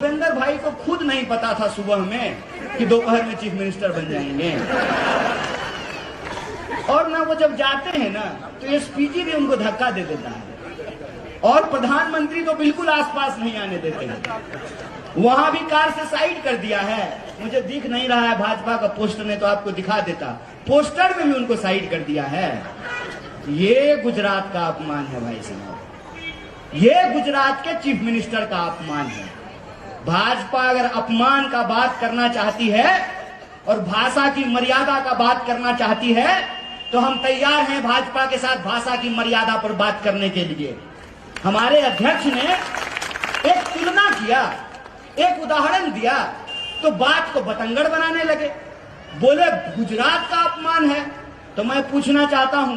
भूपेंद्र भाई को खुद नहीं पता था सुबह में कि दोपहर में चीफ मिनिस्टर बन जाएंगे। और ना वो जब जाते हैं ना तो एसपीजी भी उनको धक्का दे देता है और प्रधानमंत्री तो बिल्कुल आसपास नहीं आने देते हैं। वहां भी कार से साइड कर दिया है। मुझे दिख नहीं रहा है भाजपा का पोस्टर ने तो आपको दिखा देता, पोस्टर में भी उनको साइड कर दिया है। ये गुजरात का अपमान है भाई साहब, ये गुजरात के चीफ मिनिस्टर का अपमान है। भाजपा अगर अपमान का बात करना चाहती है और भाषा की मर्यादा का बात करना चाहती है तो हम तैयार हैं भाजपा के साथ भाषा की मर्यादा पर बात करने के लिए। हमारे अध्यक्ष ने एक तुलना किया, एक उदाहरण दिया तो बात को बतंगड़ बनाने लगे, बोले गुजरात का अपमान है। तो मैं पूछना चाहता हूं,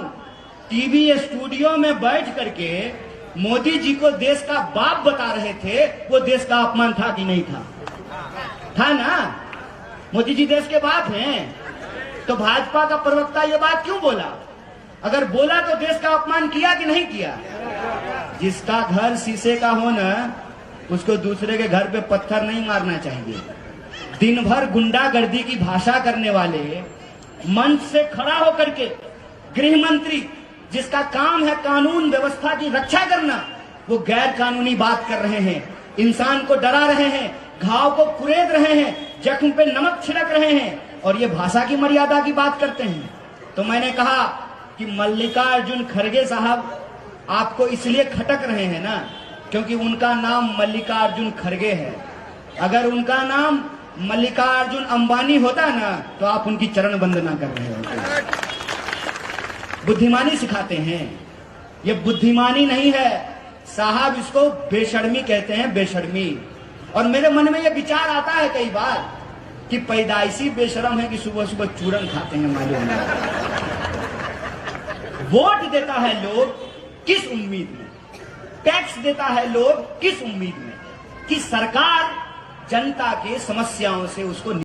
टीवी स्टूडियो में बैठ करके मोदी जी को देश का बाप बता रहे थे, वो देश का अपमान था कि नहीं था? था ना? मोदी जी देश के बाप हैं। तो भाजपा का प्रवक्ता ये बात क्यों बोला? अगर बोला तो देश का अपमान किया कि नहीं किया? जिसका घर शीशे का हो ना, उसको दूसरे के घर पे पत्थर नहीं मारना चाहिए। दिन भर गुंडागर्दी की भाषा करने वाले मंच से खड़ा होकर के गृह मंत्री, जिसका काम है कानून व्यवस्था की रक्षा करना, वो गैर कानूनी बात कर रहे हैं, इंसान को डरा रहे हैं, घाव को कुरेद रहे हैं, जख्म पे नमक छिड़क रहे हैं और ये भाषा की मर्यादा की बात करते हैं। तो मैंने कहा कि मल्लिकार्जुन खड़गे साहब आपको इसलिए खटक रहे हैं ना क्योंकि उनका नाम मल्लिकार्जुन खड़गे है। अगर उनका नाम मल्लिकार्जुन अंबानी होता ना तो आप उनकी चरण वंदना कर रहे होते। बुद्धिमानी सिखाते हैं, ये बुद्धिमानी नहीं है साहब, इसको बेशर्मी कहते हैं, बेशर्मी। और मेरे मन में ये विचार आता है कई बार कि पैदाइशी बेशरम है कि सुबह सुबह चूरन खाते हैं मालूम है। वोट देता है लोग किस उम्मीद में, टैक्स देता है लोग किस उम्मीद में कि सरकार जनता की समस्याओं से उसको